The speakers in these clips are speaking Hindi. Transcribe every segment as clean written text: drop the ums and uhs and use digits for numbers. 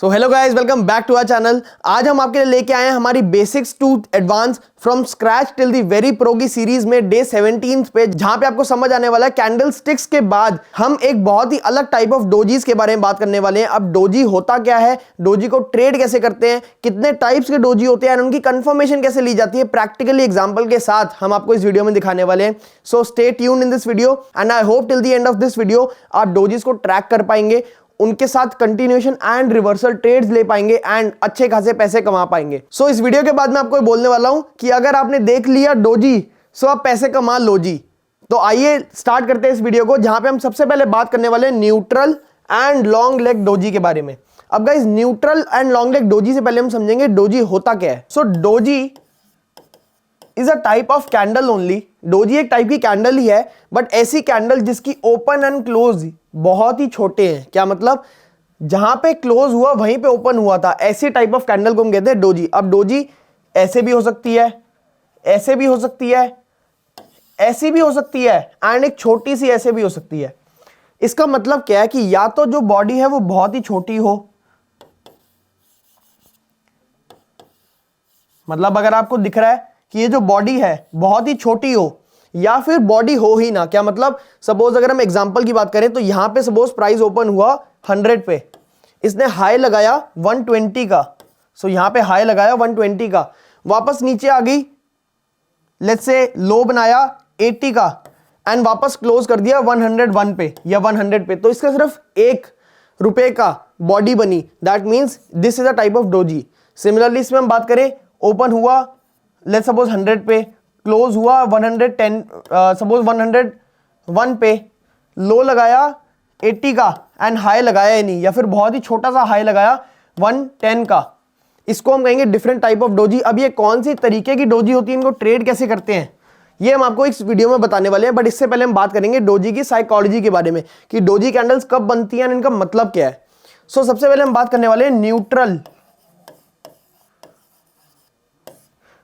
So hello guys, welcome back to our channel. आज हम आपके लिए लेके आए हैं हमारी basics to advance from scratch till the very pro की सीरीज में डे 17 पे, जहां पे आपको समझ आने वाला है कैंडल स्टिक्स के बाद हम एक बहुत ही अलग टाइप ऑफ डोजीज के बारे में बात करने वाले हैं। अब डोजी होता क्या है, डोजी को ट्रेड कैसे करते हैं, कितने टाइप्स के डोजी होते हैं और उनकी कंफर्मेशन कैसे ली जाती है, प्रैक्टिकली एग्जांपल के साथ हम आपको इस वीडियो में दिखाने वाले हैं। So stay tuned in this video and I hope till the end of this video आप डोजीज को ट्रैक कर पाएंगे, उनके साथ कंटिन्यूएशन एंड रिवर्सल ट्रेड्स ले पाएंगे एंड अच्छे खासे पैसे कमा पाएंगे। सो इस वीडियो के बाद मैं आपको बोलने वाला हूं कि अगर आपने देख लिया डोजी सो आप पैसे कमा लो जी। तो आइए स्टार्ट करते हैं इस वीडियो को, जहां पे हम सबसे पहले बात करने वाले हैं neutral and long leg doji के बारे में। अब guys, neutral and long leg doji से पहले हम समझेंगे डोजी होता क्या है। So doji is a type of candle only. Doji एक टाइप की कैंडल ही है, बट ऐसी कैंडल जिसकी ओपन एंड क्लोज बहुत ही छोटे हैं। क्या मतलब, जहां पे क्लोज हुआ वहीं पे ओपन हुआ था, ऐसी टाइप ऑफ कैंडल को हम कहते हैं डोजी। अब डोजी ऐसे भी हो सकती है, ऐसे भी हो सकती है, ऐसी भी हो सकती है एंड एक छोटी सी ऐसे भी हो सकती है। इसका मतलब क्या है कि या तो जो बॉडी है वो बहुत ही छोटी हो, मतलब अगर आपको दिख रहा है कि ये जो बॉडी है बहुत ही छोटी हो, या फिर बॉडी हो ही ना। क्या मतलब, सपोज अगर हम एग्जांपल की बात करें तो यहां पे सपोज प्राइस ओपन हुआ 100 पे, इसने हाई लगाया 120 का। सो यहां पे हाई लगाया 120 का, वापस नीचे आ गई, लेट्स से लो बनाया 80 का एंड वापस क्लोज कर दिया 101 पे या 100 पे। तो इसका सिर्फ ₹1 का बॉडी बनी। That means this is a type of doji. Similarly इसमें हम बात करें, ओपन हुआ लेट्स सपोज 100 पे, क्लोज हुआ 110, सपोज 101 पे, लो लगाया 80 का एंड हाई लगाया ही नहीं, या फिर बहुत ही छोटा सा हाई लगाया 110 का। इसको हम कहेंगे डिफरेंट टाइप ऑफ डोजी। अब ये कौन सी तरीके की डोजी होती है, इनको ट्रेड कैसे करते हैं, ये हम आपको इस वीडियो में बताने वाले हैं। बट इससे पहले हम बात करेंगे डोजी की साइकोलॉजी के बारे में, कि डोजी कैंडल्स कब बनती हैं, इनका मतलब क्या है। सो सबसे पहले हम बात करने वाले हैं न्यूट्रल।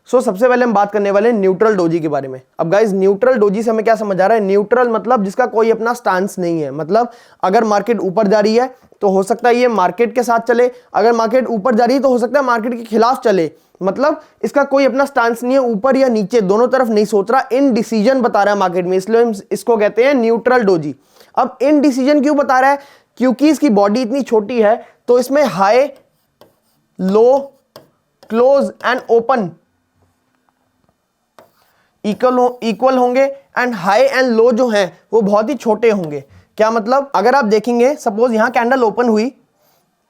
सबसे पहले हम बात करने वाले हैं न्यूट्रल डोजी के बारे में। अब गाइस, न्यूट्रल डोजी से हमें क्या समझ आ रहा है? न्यूट्रल मतलब जिसका कोई अपना स्टांस नहीं है। मतलब अगर मार्केट ऊपर जा रही है तो हो सकता है ये मार्केट के साथ चले, अगर मार्केट ऊपर जा रही है तो हो सकता है मार्केट के खिलाफ चले। मतलब इसका कोई अपना स्टांस नहीं है, ऊपर या नीचे दोनों तरफ नहीं सोच रहा, इनडिसीजन बता रहा है मार्केट में, इसलिए हम इसको कहते हैं न्यूट्रल डोजी। अब इनडिसीजन क्यों बता रहा है? क्योंकि इसकी बॉडी इतनी छोटी है, तो इसमें high, low, close and open equal होंगे एंड हाई एंड लो जो हैं वो बहुत ही छोटे होंगे। क्या मतलब, अगर आप देखेंगे सपोज यहां कैंडल ओपन हुई,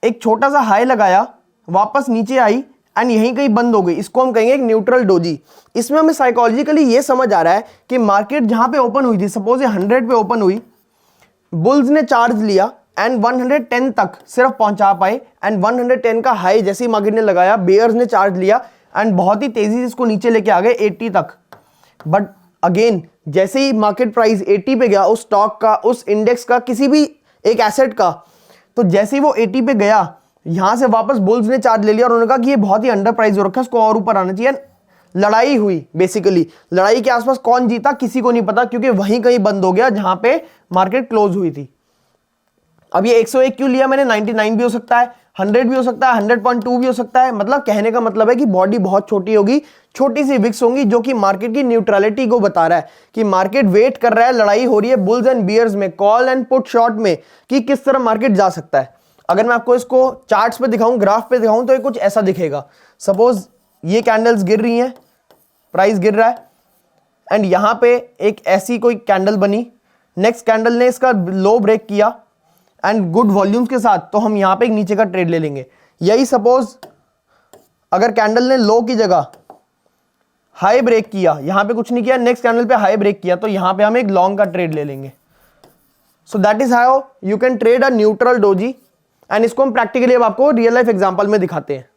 एक छोटा सा हाई लगाया, वापस नीचे आई एंड यहीं कहीं बंद हो गई, इसको हम कहेंगे एक न्यूट्रल डोजी। इसमें हमें साइकोलॉजिकली ये समझ आ रहा है कि मार्केट जहां पे ओपन हुई थी, सपोज ये 100 पे ओपन हुई, बुल्स ने चार्ज लिया एंड 110 तक सिर्फ पहुंचा पाए एंड 110 का हाई जैसे ही मार्केट ने लगाया, बेयर्स ने चार्ज लिया एंड बहुत ही तेजी से इसको नीचे लेके आ गए 80 तक। बट अगेन जैसे ही मार्केट प्राइस 80 पे गया, उस स्टॉक का, उस इंडेक्स का, किसी भी एक एसेट का, तो जैसे ही वो 80 पे गया, यहां से वापस बुल्स ने चार्ज ले लिया और उन्होंने कहा कि ये बहुत ही अंडर प्राइस हो रखा है, इसको और ऊपर आना चाहिए। लड़ाई हुई, बेसिकली लड़ाई के आसपास कौन जीता किसी को नहीं पता, क्योंकि वहीं कहीं बंद हो गया जहां पे मार्केट क्लोज हुई थी। अब ये 101 क्यों लिया मैंने? 99 भी हो सकता है, 100 भी हो सकता है, 100.2 भी हो सकता है। मतलब कहने का मतलब है कि बॉडी बहुत छोटी होगी, छोटी सी विक्स होंगी, जो कि मार्केट की न्यूट्रलिटी को बता रहा है कि मार्केट वेट कर रहा है, लड़ाई हो रही है बुल्स एंड बियर्स में, कॉल एंड पुट शॉर्ट में, कि किस तरह मार्केट जा सकता है। अगर मैं आपको इसको चार्ट्स पे दिखाऊं, ग्राफ पे दिखाऊं, तो ये कुछ ऐसा दिखेगा। सपोज ये कैंडल्स गिर रही हैं, प्राइस गिर रहा है एंड यहां पे एक ऐसी कोई कैंडल बनी, नेक्स्ट कैंडल ने इसका लो ब्रेक किया एंड गुड वॉल्यूम्स के साथ, तो हम यहां पे एक नीचे का ट्रेड ले लेंगे। यही सपोज अगर कैंडल ने लो की जगह हाई ब्रेक किया, यहां पे कुछ नहीं किया, नेक्स्ट कैंडल पे हाई ब्रेक किया, तो यहां पे हम एक लॉन्ग का ट्रेड ले लेंगे। So that is how you can trade a neutral doji and इसको हम प्रैक्टिकली अब आपको रियल लाइफ एग्जांपल में दिखाते हैं।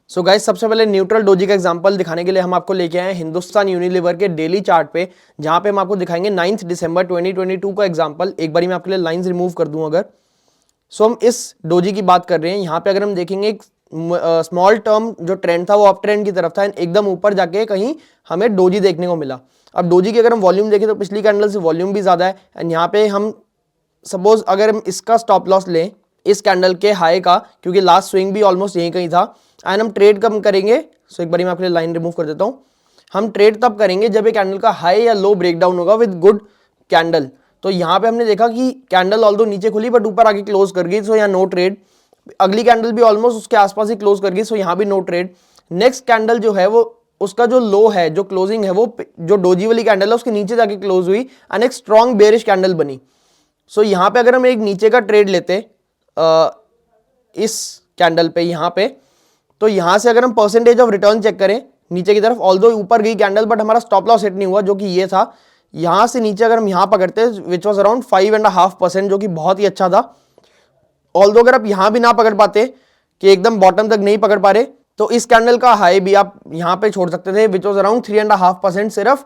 सो गाइस, सबसे पहले न्यूट्रल डोजी का एग्जांपल दिखाने के लिए हम आपको लेके आए हैं हिंदुस्तान यूनिलीवर के डेली चार्ट पे, जहां पे हम आपको दिखाएंगे 9 दिसंबर 2022 का एग्जांपल। एक बार मैं आपके लिए लाइंस रिमूव कर दूं अगर। सो हम इस डोजी की बात कर रहे हैं। यहाँ पे अगर हम देखेंगे, एक स्मॉल टर्म जो ट्रेंड था वो अप ट्रेंड की तरफ था, एकदम ऊपर जाके कहीं हमें डोजी देखने को मिला। अब डोजी की अगर हम वॉल्यूम देखें तो पिछली कैंडल से वॉल्यूम भी ज्यादा है एंड यहाँ पे हम सपोज अगर हम इसका स्टॉप लॉस लें इस कैंडल के हाई का, क्योंकि लास्ट स्विंग भी ऑलमोस्ट यहीं कहीं था। एंड हम ट्रेड कब करेंगे, सो एक बार मैं आपके लिए लाइन रिमूव कर देता हूँ। हम ट्रेड तब करेंगे जब ये कैंडल का हाई या लो ब्रेकडाउन होगा विद गुड कैंडल। तो यहाँ पे हमने देखा कि कैंडल ऑल्दो नीचे खुली बट ऊपर आके क्लोज कर गई, सो यहाँ नो ट्रेड। अगली कैंडल भी ऑलमोस्ट उसके आसपास ही क्लोज कर गई, सो यहाँ भी नो ट्रेड। नेक्स्ट कैंडल जो है वो उसका जो लो है, जो क्लोजिंग है, वो जो डोजी वाली कैंडल है उसके नीचे जाके क्लोज हुई एंड एक स्ट्रॉन्ग बेरिश कैंडल बनी। सो यहाँ पे अगर हम एक नीचे का ट्रेड लेते इस कैंडल पे यहाँ पे, तो यहाँ से अगर हम परसेंटेज ऑफ रिटर्न चेक करें नीचे की तरफ, ऑल्दो ऊपर गई कैंडल बट हमारा स्टॉप लॉस हिट नहीं हुआ, जो कि ये था। यहाँ से नीचे अगर हम यहाँ पकड़ते विच वॉज अराउंड 5.5%, जो कि बहुत ही अच्छा था। ऑल्दो अगर आप यहाँ भी ना पकड़ पाते कि एकदम बॉटम तक नहीं पकड़ पा रहे, तो इस कैंडल का हाई भी आप यहाँ पे छोड़ सकते थे विच वॉज अराउंड 3.5% सिर्फ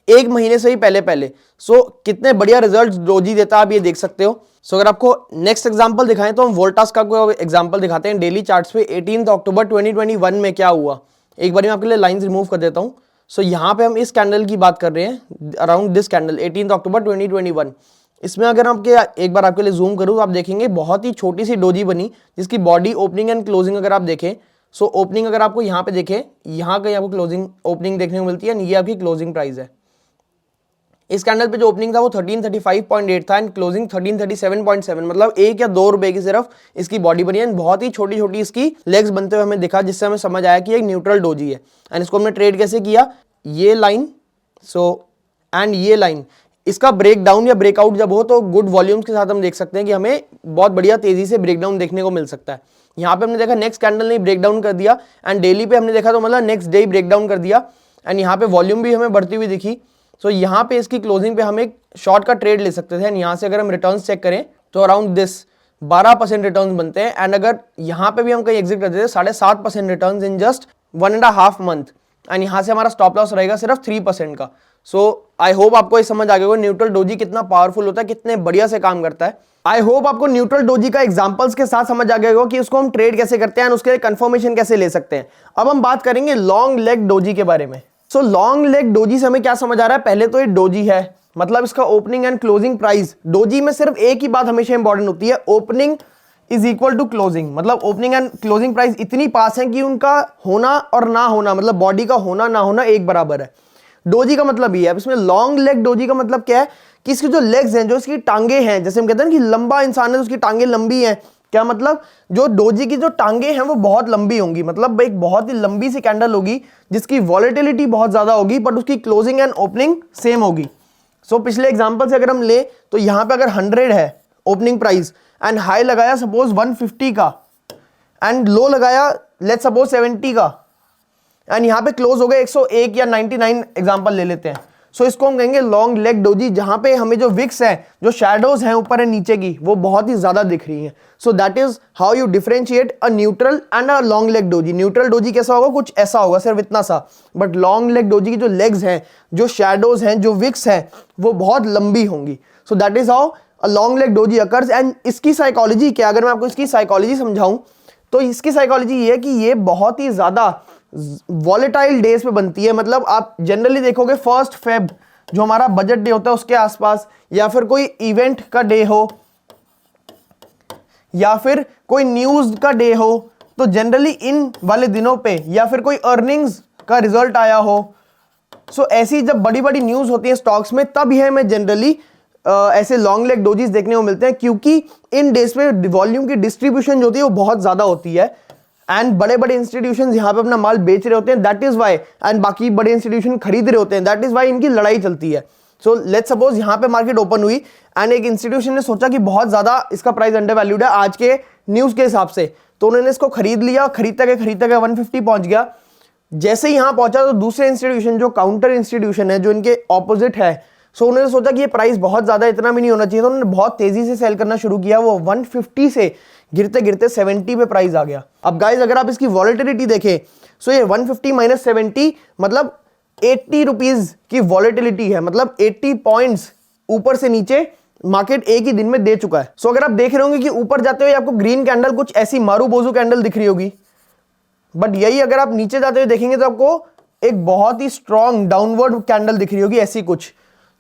एक महीने से ही पहले। सो कितने बढ़िया रिजल्ट डोजी देता है आप ये देख सकते हो। सो अगर आपको नेक्स्ट एग्जांपल दिखाएं तो हम वोल्टास का कोई एग्जांपल दिखाते हैं डेली चार्ट्स पे। 18 अक्टूबर 2021 में क्या हुआ, एक बार मैं आपके लिए लाइंस रिमूव कर देता हूँ। सो यहाँ पे हम इस कैंडल की बात कर रहे हैं, अराउंड दिस कैंडल 18 अक्टूबर 2021। इसमें अगर आपके एक बार आपके लिए जूम करूँ तो आप देखेंगे बहुत ही छोटी सी डोजी बनी, जिसकी बॉडी ओपनिंग एंड क्लोजिंग अगर आप देखें, सो ओपनिंग अगर आपको यहाँ पे देखें, यहाँ कहीं आपको क्लोजिंग ओपनिंग देखने को मिलती है, ये आपकी क्लोजिंग प्राइस है। इस कैंडल पे जो ओपनिंग था वो 1335.8 था एंड क्लोजिंग 1337.7, मतलब 1 या 2 रुपए की सिर्फ इसकी बॉडी बनी है। बहुत ही छोटी छोटी इसकी लेग्स बनते हुए हमें दिखा, जिससे हमें समझ आया कि एक न्यूट्रल डोजी है। एंड इसको हमने ट्रेड कैसे किया, ये लाइन एंड ये लाइन, इसका ब्रेकडाउन या ब्रेकआउट जब हो तो गुड वॉल्यूम्स के साथ हम देख सकते हैं कि हमें बहुत बढ़िया तेजी से ब्रेकडाउन देखने को मिल सकता है। यहाँ पे हमने देखा नेक्स्ट कैंडल ने ब्रेकडाउन कर दिया एंड डेली पे हमने देखा तो मतलब नेक्स्ट डे ब्रेकडाउन कर दिया एंड यहाँ पे वॉल्यूम भी हमें बढ़ती हुई दिखी। सो यहाँ पे इसकी क्लोजिंग पे हम एक शॉर्ट का ट्रेड ले सकते थे एंड यहाँ से अगर हम रिटर्न्स चेक करें तो अराउंड दिस 12% रिटर्न्स बनते हैं। एंड अगर यहाँ पे भी हम कहीं एग्जिट करते थे 7.5% returns in just 1.5 month, and यहाँ से हमारा स्टॉप लॉस रहेगा सिर्फ 3% का। सो आई होप आपको ये समझ आ गया होगा न्यूट्रल डोजी कितना पावरफुल होता है, कितने बढ़िया से काम करता है। आई होप आपको न्यूट्रल डोजी का एग्जांपल्स के साथ समझ आ गया होगा कि उसको हम ट्रेड कैसे करते हैं और उसके कंफर्मेशन कैसे ले सकते हैं। अब हम बात करेंगे लॉन्ग लेग डोजी के बारे में। सो लॉन्ग लेग डोजी से हमें क्या समझ आ रहा है, पहले तो ये डोजी है, मतलब इसका opening and closing price. Doji में सिर्फ एक ही बात हमेशा इंपॉर्टेंट होती है, opening is equal to closing, मतलब ओपनिंग एंड क्लोजिंग प्राइस इतनी पास है कि उनका होना और ना होना, मतलब बॉडी का होना ना होना एक बराबर है। डोजी का मतलब ये है। अब इसमें लॉन्ग लेग डोजी का मतलब क्या है कि इसकी जो लेग्स हैं, जो इसकी टांगे हैं, जैसे हम कहते हैं ना कि लंबा इंसान है तो उसकी टांगे लंबी हैं, क्या मतलब जो डोजी की जो टांगे हैं वो बहुत लंबी होंगी, मतलब एक बहुत ही लंबी सी कैंडल होगी जिसकी वॉलेटिलिटी बहुत ज्यादा होगी बट उसकी क्लोजिंग एंड ओपनिंग सेम होगी। सो पिछले एग्जांपल से अगर हम ले तो यहाँ पे अगर 100 है ओपनिंग प्राइस एंड हाई लगाया सपोज 150 का एंड लो लगाया लेट्स सपोज 70 का एंड यहाँ पे क्लोज हो गए 101 या 99 एग्जांपल ले लेते हैं। सो इसको हम कहेंगे लॉन्ग लेग डोजी, जहां पे हमें जो विक्स है, जो शैडोज हैं ऊपर और नीचे की, वो बहुत ही ज्यादा दिख रही हैं। So that is how you differentiate a neutral and a long leg doji. Neutral doji कैसा होगा, कुछ ऐसा होगा सिर्फ इतना सा, बट लॉन्ग लेग डोजी की जो लेग्स हैं, जो शैडोज हैं, जो विक्स हैं, वो बहुत लंबी होंगी। So that is how a long leg doji occurs. And इसकी साइकोलॉजी क्या, अगर मैं आपको इसकी साइकोलॉजी समझाऊं तो इसकी साइकोलॉजी ये है कि ये बहुत ही ज्यादा वॉलेटाइल डेज पे बनती है। मतलब आप जनरली देखोगे 1 फेब जो हमारा बजट डे होता है उसके आसपास, या फिर कोई इवेंट का डे हो, या फिर कोई न्यूज का डे हो, तो जनरली इन वाले दिनों पे, या फिर कोई अर्निंग्स का रिजल्ट आया हो, सो ऐसी जब बड़ी बड़ी न्यूज होती है स्टॉक्स में, तब यह हमें जनरली ऐसे लॉन्ग लेग डोजीज देखने को मिलते हैं, क्योंकि इन डेज पे वॉल्यूम की डिस्ट्रीब्यूशन जो होती है वो बहुत ज्यादा होती है एंड बड़े बड़े इंस्टीट्यूशंस यहाँ पे अपना माल बेच रहे होते हैं, दैट इज वाई, एंड बाकी बड़े इंस्टीट्यूशन खरीद रहे होते हैं, दैट इज वाई इनकी लड़ाई चलती है। सो लेट्स सपोज यहाँ पे मार्केट ओपन हुई एंड एक इंस्टीट्यूशन ने सोचा कि बहुत ज्यादा इसका प्राइस अंडर वैल्यूड है आज के न्यूज के हिसाब से, तो उन्होंने इसको खरीद लिया, खरीदता गया 150 पहुंच गया। जैसे ही यहाँ पहुंचा तो दूसरे इंस्टीट्यूशन जो काउंटर इंस्टीट्यूशन है, जो इनके ऑपोजिट है, सो उन्होंने सोचा कि ये प्राइस बहुत ज्यादा इतना भी नहीं होना चाहिए, तो उन्होंने बहुत तेजी से सेल करना शुरू किया। वो 150 से गिरते गिरते 70 पे प्राइस आ गया। अब गाइस अगर आप इसकी वॉलेटिलिटी देखें, सो ये 150 माइनस 70 मतलब 80 रुपीज की वॉलेटिलिटी है, मतलब 80 पॉइंट्स ऊपर से नीचे मार्केट एक ही दिन में दे चुका है। सो अगर आप देख रहे होंगे कि ऊपर जाते हुए आपको ग्रीन कैंडल कुछ ऐसी मारू बोजू कैंडल दिख रही होगी, बट यही अगर आप नीचे जाते हुए देखेंगे तो आपको एक बहुत ही स्ट्रॉन्ग डाउनवर्ड कैंडल दिख रही होगी ऐसी कुछ।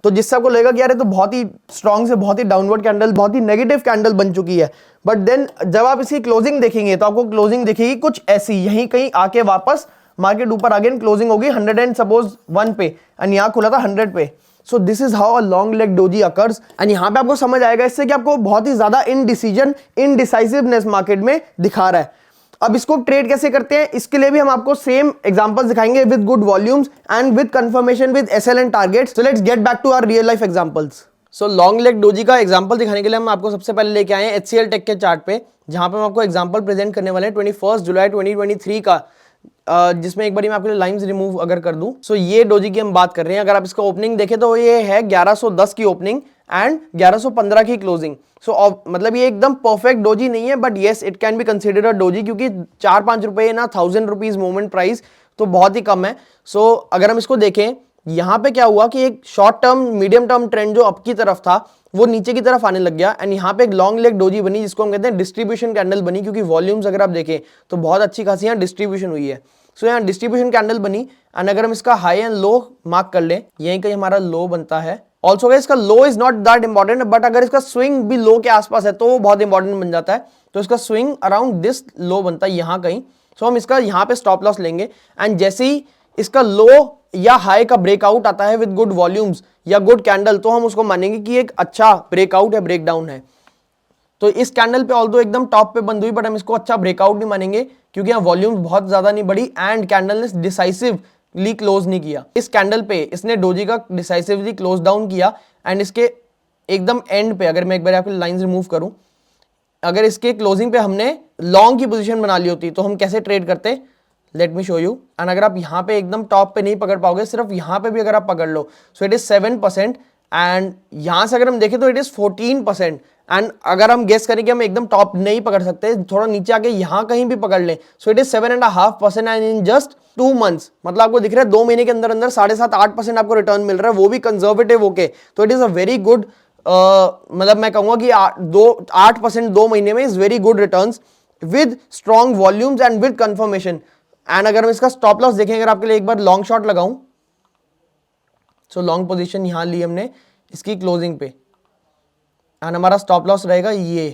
तो जिससे आपको लगेगा कि यार ये तो बहुत ही स्ट्रॉन्ग से बहुत ही डाउनवर्ड कैंडल, बहुत ही नेगेटिव कैंडल बन चुकी है। बट देन जब आप इसकी क्लोजिंग देखेंगे तो आपको क्लोजिंग दिखेगी कुछ ऐसी, यहीं कहीं आके वापस मार्केट ऊपर अगेन क्लोजिंग होगी 100 एंड सपोज 1 पे, एंड यहाँ खुला था 100 पे। So this is how a long leg doji occurs. And यहाँ पे आपको समझ आएगा इससे कि आपको बहुत ही ज्यादा इनडिसाइसिवनेस मार्केट में दिखा रहा है। अब इसको ट्रेड कैसे करते हैं, इसके लिए भी हम आपको सेम एग्जांपल्स दिखाएंगे with good volumes and with confirmation with SL and targets. So let's get back to our real life examples. So long leg doji का एग्जांपल दिखाने के लिए हम आपको सबसे पहले लेके आए हैं एचसीएल टेक के चार्ट पे, जहां पे हम आपको एग्जांपल प्रेजेंट करने वाले हैं 21 जुलाई 2023 का, जिसमें एक बार मैं आपके लिए लाइंस रिमूव अगर कर दूं। सो ये डोजी की हम बात कर रहे हैं। अगर आप इसका ओपनिंग देखें तो ये है 1110 की ओपनिंग एंड 1115 की क्लोजिंग। सो मतलब ये एकदम परफेक्ट डोजी नहीं है, but yes it can be considered a doji, क्योंकि 4-5 रुपए ना 1000 रुपीज मूवमेंट प्राइस तो बहुत ही कम है। सो अगर हम इसको देखें, यहाँ पे क्या हुआ कि एक short term medium term trend जो अप की तरफ था वो नीचे की तरफ आने लग गया, एंड यहाँ पे एक लॉन्ग लेग डोजी बनी जिसको हम कहते हैं डिस्ट्रीब्यूशन कैंडल बनी, क्योंकि वॉल्यूम्स अगर आप देखें तो बहुत अच्छी खासी यहाँ डिस्ट्रीब्यूशन हुई है। सो यहाँ डिस्ट्रीब्यूशन कैंडल बनी, एंड अगर हम इसका हाई एंड लो मार्क कर ले, यहीं कहीं हमारा लो बनता है। ऑल्सो इसका low is not that important, but अगर इसका स्विंग भी लो के आसपास है तो वो बहुत इंपॉर्टेंट बन जाता है। तो इसका स्विंग अराउंड दिस लो बनता है यहाँ कहीं। सो हम इसका यहाँ पे स्टॉप लॉस लेंगे, एंड जैसे ही इसका लो या हाई का ब्रेकआउट आता है विद गुड वॉल्यूम्स या गुड कैंडल, तो हम उसको मानेंगे कि एक अच्छा ब्रेकआउट है, ब्रेकडाउन है। तो इस कैंडल पे ऑल्दो एकदम टॉप पे बंद हुई, बट हम इसको अच्छा ब्रेकआउट नहीं मानेंगे, क्योंकि यहाँ वॉल्यूम्स बहुत ज्यादा नहीं बढ़ी एंड कैंडल ने डिसाइसिवली क्लोज नहीं किया। इस कैंडल पे इसने डोजी का डिसाइसिवली क्लोज डाउन किया, एंड इसके एकदम एंड पे अगर मैं एक बार आपकी लाइंस रिमूव करूं, अगर इसके क्लोजिंग पे हमने लॉन्ग की पोजीशन बना ली होती तो हम कैसे ट्रेड करते, let me show you. And अगर आप यहाँ पे एकदम टॉप पे नहीं पकड़ पाओगे, सिर्फ यहाँ पे भी अगर आप पकड़ लो, सो इट इज 7%, एंड यहां से अगर हम देखें तो इट इज 14%। एंड अगर हम गेस करें कि हम एकदम टॉप नहीं पकड़ सकते, थोड़ा नीचे आके यहां कहीं भी पकड़ लें, so it is 7.5%, and in just 2 months, मतलब आपको दिख रहा है 2 महीने के अंदर अंदर 7.5-8% आपको रिटर्न मिल रहा है, वो भी कंजर्वेटिव होके। तो it is a very good, मतलब मैं कहूंगा कि 8% 2 महीने में is very good returns with strong volumes and with confirmation. And अगर हम इसका स्टॉप लॉस देखें, अगर आपके लिए एक बार लॉन्ग शॉट लगाऊं, सो लॉन्ग पोजीशन यहां ली हमने इसकी क्लोजिंग पे, एंड हमारा स्टॉप लॉस रहेगा ये,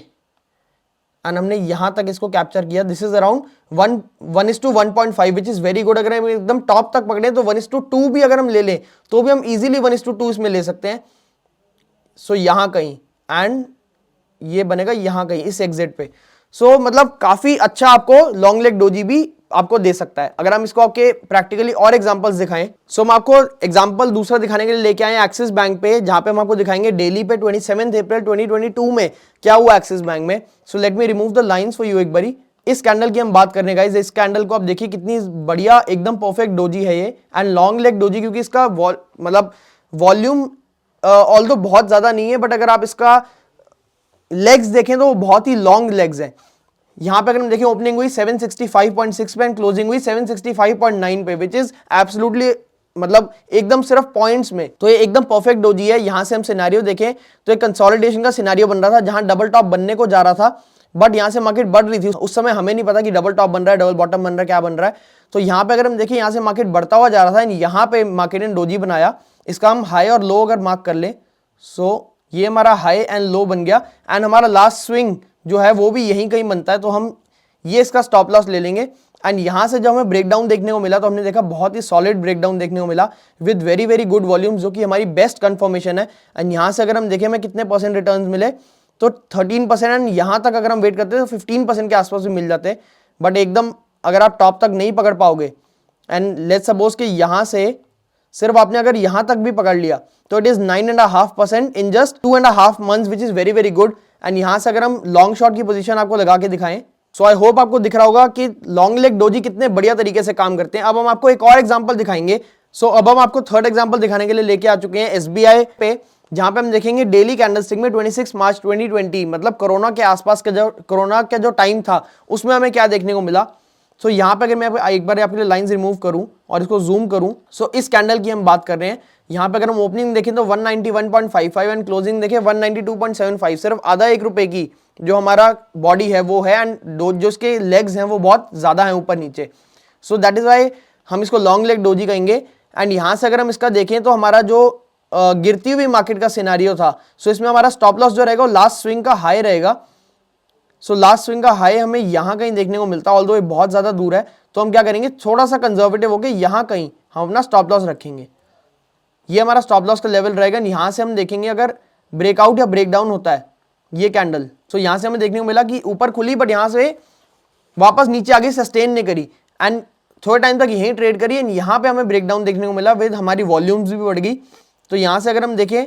एंड हमने यहां तक इसको कैप्चर किया। This is around 1:1.5 which is very good. अगर हम एकदम टॉप तक पकड़े तो 1:2 भी अगर हम ले लें तो भी हम इजीली 1:2 इसमें ले सकते हैं। सो यहां कहीं, एंड ये बनेगा यहां कहीं इस एग्जिट पे। सो मतलब काफी अच्छा आपको लॉन्ग लेग डोजी भी आपको दे सकता है। अगर हम इसको आपके प्रैक्टिकली और एग्जांपल्स दिखाएं, सो हम आपको एग्जांपल दूसरा दिखाने के लिए लेके आए एक्सिस बैंक पे, जहां पे हम आपको दिखाएंगे डेली पे 27 अप्रैल 2022 में क्या हुआ एक्सिस बैंक में। So let me remove the lines for you एक बारी। इस कैंडल की हम बात करने गाइस, इस कैंडल को आप देखिए कितनी बढ़िया एकदम परफेक्ट डोजी है ये, एंड लॉन्ग लेग डोजी, क्योंकि इसका मतलब वॉल्यूम ऑल्दो बहुत ज्यादा नहीं है, बट अगर आप इसका लेग्स देखें तो वो बहुत ही लॉन्ग लेग्स हैं। यहां पे अगर हम देखें ओपनिंग हुई 765.6 पे एंड क्लोजिंग हुई 765.9 पे, विच इज एब्सोल्युटली मतलब एकदम सिर्फ पॉइंट्स में। तो ये एकदम परफेक्ट डोजी है। यहां से हम सिनेरियो देखें तो एक कंसोलिडेशन का सिनेरियो बन रहा था, जहां डबल टॉप बनने को जा रहा था, बट यहां से मार्केट बढ़ रही थी। उस समय हमें नहीं पता कि डबल टॉप बन रहा है, डबल बॉटम बन रहा है, क्या बन रहा है। तो यहां पे अगर हम देखें, यहां से मार्केट बढ़ता हुआ जा रहा था, यहां पे मार्केट ने डोजी बनाया। इसका हम हाई और लो अगर मार्क कर ले, सो ये हमारा हाई एंड लो बन गया, एंड हमारा लास्ट स्विंग जो है वो भी यहीं कहीं बनता है। तो हम ये इसका स्टॉप लॉस ले लेंगे, एंड यहां से जब हमें ब्रेकडाउन देखने को मिला तो हमने देखा बहुत ही सॉलिड ब्रेकडाउन देखने को मिला with very very good volumes, जो कि हमारी बेस्ट कंफर्मेशन है। एंड यहां से अगर हम देखें हमें कितने परसेंट रिटर्न्स मिले, तो 13%, एंड यहां तक अगर हम वेट करते तो 15% के आसपास भी मिल जाते। बट एकदम अगर आप टॉप तक नहीं पकड़ पाओगे, एंड लेट्स सपोज कि यहां से सिर्फ आपने अगर यहां तक भी पकड़ लिया, तो it is 9.5% in just 2.5 months, which is very very good. And यहां से अगर हम लॉन्ग शॉट की पोजीशन आपको लगा के दिखाएं, सो आई होप आपको दिख रहा होगा कि लॉन्ग लेग डोजी कितने बढ़िया तरीके से काम करते हैं। अब हम आपको एक और एग्जांपल दिखाएंगे। सो अब हम आपको थर्ड एग्जांपल दिखाने के लिए लेके आ चुके हैं एसबीआई पे, जहां पे हम देखेंगे डेली कैंडलस्टिक में 26 मार्च 2020, मतलब कोरोना के आसपास का जो टाइम था उसमें हमें क्या देखने को मिला। सो यहाँ पे अगर मैं एक बार आपके लिए लाइंस रिमूव करूं और इसको जूम करूं, सो इस कैंडल की हम बात कर रहे हैं। यहाँ पे अगर हम ओपनिंग देखें तो 191.55 एंड क्लोजिंग देखें 192.75, सिर्फ आधा 1 रुपए की जो हमारा बॉडी है वो है, एंड जो इसके लेग्स हैं वो बहुत ज्यादा है ऊपर नीचे। सो दैट इज वाई हम इसको लॉन्ग लेग डोजी कहेंगे। एंड यहाँ से अगर हम इसका देखें तो हमारा जो गिरती हुई मार्केट का सिनारियो था। सो इसमें हमारा स्टॉप लॉस जो रहेगा वो लास्ट स्विंग का हाई रहेगा। सो लास्ट स्विंग का हाई हमें यहां कहीं देखने को मिलता है, ऑल्दो ये बहुत ज्यादा दूर है, तो हम क्या करेंगे, थोड़ा सा कंजर्वेटिव होकर यहां कहीं हम अपना स्टॉप लॉस रखेंगे। ये हमारा स्टॉप लॉस का लेवल रहेगा। यहां से हम देखेंगे अगर ब्रेकआउट या ब्रेकडाउन होता है ये कैंडल, तो यहां से हमें देखने को मिला कि ऊपर खुली बट यहां से वापस नीचे आ गई, सस्टेन नहीं करी एंड थोड़े टाइम तक यहीं ट्रेड करी एंड यहाँ पे हमें ब्रेकडाउन देखने को मिला विद हमारी वॉल्यूम्स भी बढ़ गई। तो यहाँ से अगर हम देखें,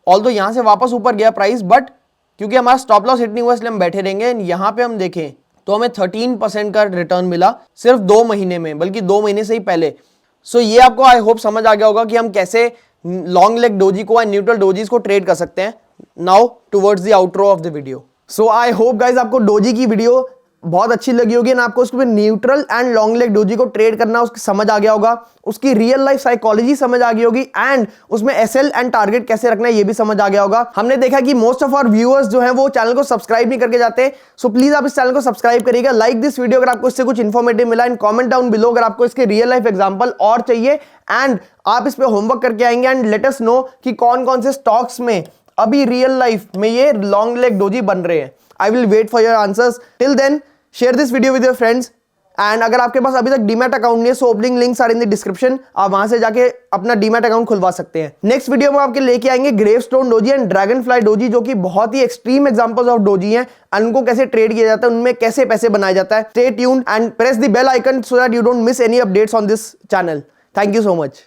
ऑल्दो यहाँ से वापस ऊपर गया प्राइस, बट क्योंकि हमारा स्टॉप लॉस हिट नहीं हुआ इसलिए हम बैठे रहेंगे। यहाँ पे हम देखें तो हमें 13% का रिटर्न मिला सिर्फ 2 महीने में, बल्कि 2 महीने से ही पहले। सो ये आपको आई होप समझ आ गया होगा कि हम कैसे लॉन्ग लेग डोजी को एंड न्यूट्रल डोजीज को ट्रेड कर सकते हैं। Now towards the outro of the video. So I hope guys आपको डोजी की वीडियो बहुत अच्छी लगी होगी ना, आपको उसके neutral and long leg doji को ट्रेड करना उसकी समझ आ गया होगा, उसकी रियल लाइफ साइकोलॉजी समझ आ गई होगी एंड उसमें एसएल एंड टारगेट कैसे रखना है ये भी समझ आ गया होगा। हमने देखा कि मोस्ट ऑफ आवर व्यूअर्स जो हैं वो चैनल को सब्सक्राइब नहीं करके जाते, सो प्लीज आप इस चैनल को सब्सक्राइब करिएगा। लाइक दिस वीडियो अगर आपको इससे कुछ इन्फॉर्मेटिव मिला एंड कॉमेंट डाउन बिलो अगर आपको इसके रियल लाइफ एग्जाम्पल और चाहिए एंड आप इस पे होमवर्क करके आएंगे एंड लेट अस नो कि कौन कौन से स्टॉक्स में अभी रियल लाइफ में ये लॉन्ग लेग डोजी बन रहे हैं। I will wait for your answers. Till then share this video with your friends and अगर आपके पास अभी तक डीमैट अकाउंट नहीं है so opening links are in the description, आप वहां से जाके अपना डीमैट अकाउंट खुलवा सकते हैं। नेक्स्ट वीडियो में आपके लेके आएंगे gravestone doji and dragon fly doji, जो कि बहुत ही एक्सट्रीम एग्जांपल्स ऑफ डोजी हैं एंड उनको कैसे ट्रेड किया जाता है, उनमें कैसे पैसे बनाया जाता है। Stay tuned and press the bell icon so that you don't miss any updates on this channel. Thank you so much.